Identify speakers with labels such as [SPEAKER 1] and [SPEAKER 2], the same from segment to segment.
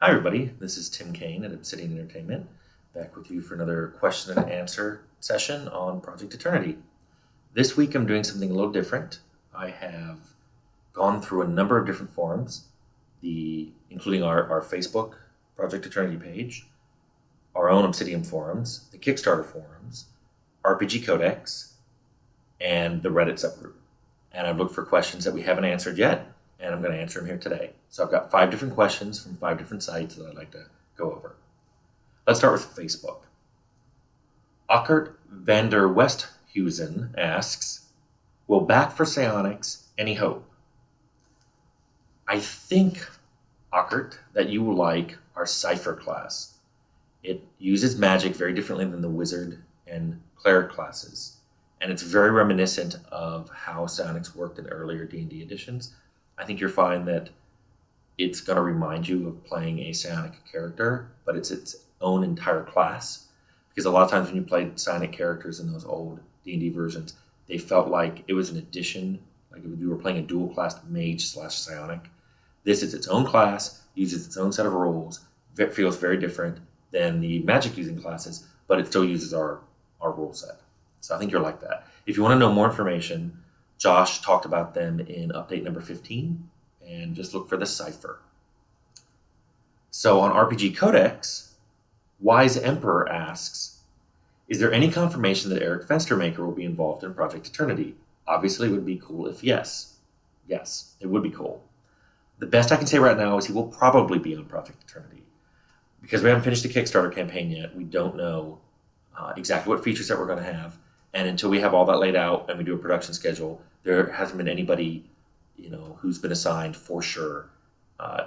[SPEAKER 1] Hi, everybody. This is Tim Kane at Obsidian Entertainment, back with you for another question and answer session on Project Eternity. This week, I'm doing something a little different. I have gone through a number of different forums, including our Facebook Project Eternity page, our own Obsidian forums, the Kickstarter forums, RPG Codex, and the Reddit subgroup. And I've looked for questions that we haven't answered yet, and I'm going to answer them here today. So I've got 5 different questions from 5 different sites that I'd like to go over. Let's start with Facebook. Ockert van der Westhuizen asks, will Back for Psionics any hope? I think, Ockert, that you will like our Cipher class. It uses magic very differently than the Wizard and Cleric classes, and it's very reminiscent of how psionics worked in earlier D&D editions. I think you'll find that it's going to remind you of playing a psionic character, but it's its own entire class. Because a lot of times when you played psionic characters in those old D&D versions, they felt like it was an addition, like if you were playing a dual-class mage/psionic. This is its own class, uses its own set of rules, feels very different than the magic-using classes, but it still uses our rule set. So I think you'll like that. If you want to know more information, Josh talked about them in update number 15, and just look for the Cipher. So on RPG Codex, Wise Emperor asks, is there any confirmation that Eric Fenstermaker will be involved in Project Eternity? Obviously, it would be cool if yes. Yes, it would be cool. The best I can say right now is he will probably be on Project Eternity. Because we haven't finished the Kickstarter campaign yet, we don't know exactly what features that we're going to have. And until we have all that laid out and we do a production schedule, there hasn't been anybody, who's been assigned for sure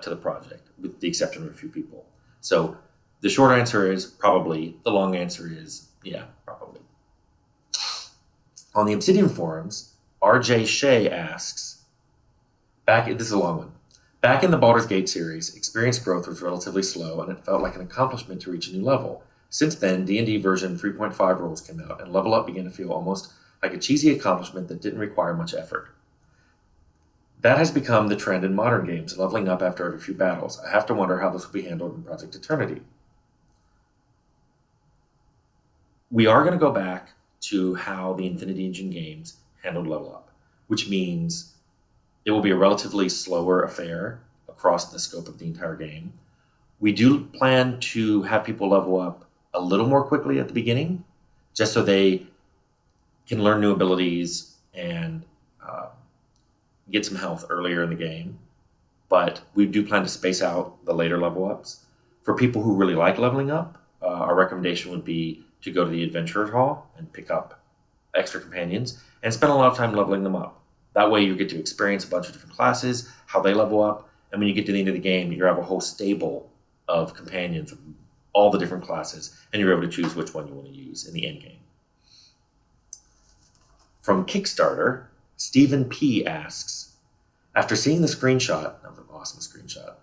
[SPEAKER 1] to the project, with the exception of a few people. So the short answer is probably. The long answer is yeah, probably. On the Obsidian forums, RJ Shea asks, this is a long one. Back in the Baldur's Gate series, experience growth was relatively slow, and it felt like an accomplishment to reach a new level. Since then, D&D version 3.5 rules came out, and level up began to feel almost like a cheesy accomplishment that didn't require much effort. That has become the trend in modern games, leveling up after every few battles. I have to wonder how this will be handled in Project Eternity. We are going to go back to how the Infinity Engine games handled level up, which means it will be a relatively slower affair across the scope of the entire game. We do plan to have people level up a little more quickly at the beginning, just so they can learn new abilities and get some health earlier in the game. But we do plan to space out the later level ups. For people who really like leveling up, our recommendation would be to go to the Adventurers Hall and pick up extra companions and spend a lot of time leveling them up. That way you get to experience a bunch of different classes, how they level up, and when you get to the end of the game, you have a whole stable of companions of all the different classes, and you're able to choose which one you want to use in the end game. From Kickstarter, Stephen P. asks, after seeing the screenshot, that was an awesome screenshot,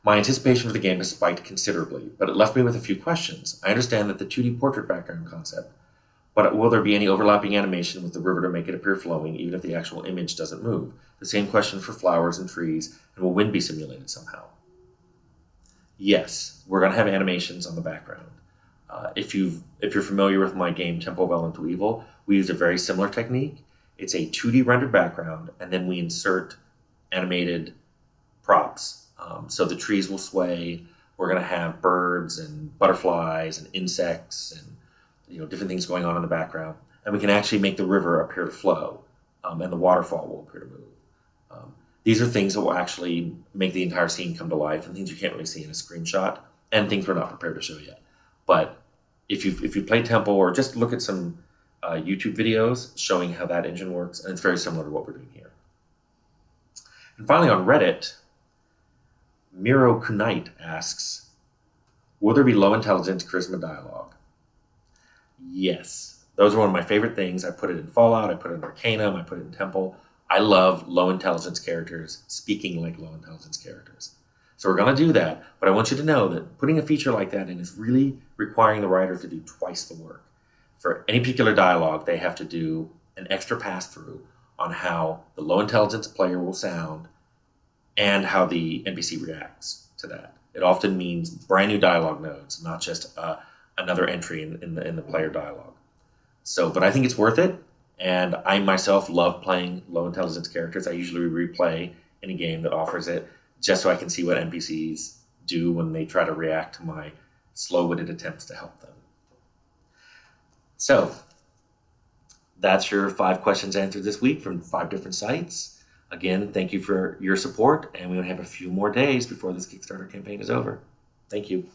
[SPEAKER 1] my anticipation for the game has spiked considerably, but it left me with a few questions. I understand that the 2D portrait background concept, but will there be any overlapping animation with the river to make it appear flowing, even if the actual image doesn't move? The same question for flowers and trees, and will wind be simulated somehow? Yes, we're going to have animations on the background. If you're familiar with my game Temple of Avellone Evil, we use a very similar technique. It's a 2D rendered background, and then we insert animated props. So the trees will sway. We're going to have birds and butterflies and insects and different things going on in the background, and we can actually make the river appear to flow, and the waterfall will appear to move. These are things that will actually make the entire scene come to life, and things you can't really see in a screenshot, and things we're not prepared to show yet. But if you play Temple, or just look at some YouTube videos showing how that engine works, and it's very similar to what we're doing here. And finally, on Reddit, Miro Kunite asks, will there be low intelligence charisma dialogue? Yes. Those are one of my favorite things. I put it in Fallout, I put it in Arcanum, I put it in Temple. I love low intelligence characters speaking like low intelligence characters. So we're going to do that, but I want you to know that putting a feature like that in is really requiring the writer to do twice the work. For any particular dialogue, they have to do an extra pass-through on how the low intelligence player will sound and how the NPC reacts to that. It often means brand new dialogue nodes, not just another entry in the player dialogue. So, but I think it's worth it. And I myself love playing low intelligence characters. I usually replay any game that offers it just so I can see what NPCs do when they try to react to my slow-witted attempts to help them. So that's your 5 questions answered this week from 5 different sites. Again, thank you for your support, and we only have a few more days before this Kickstarter campaign is over. Thank you.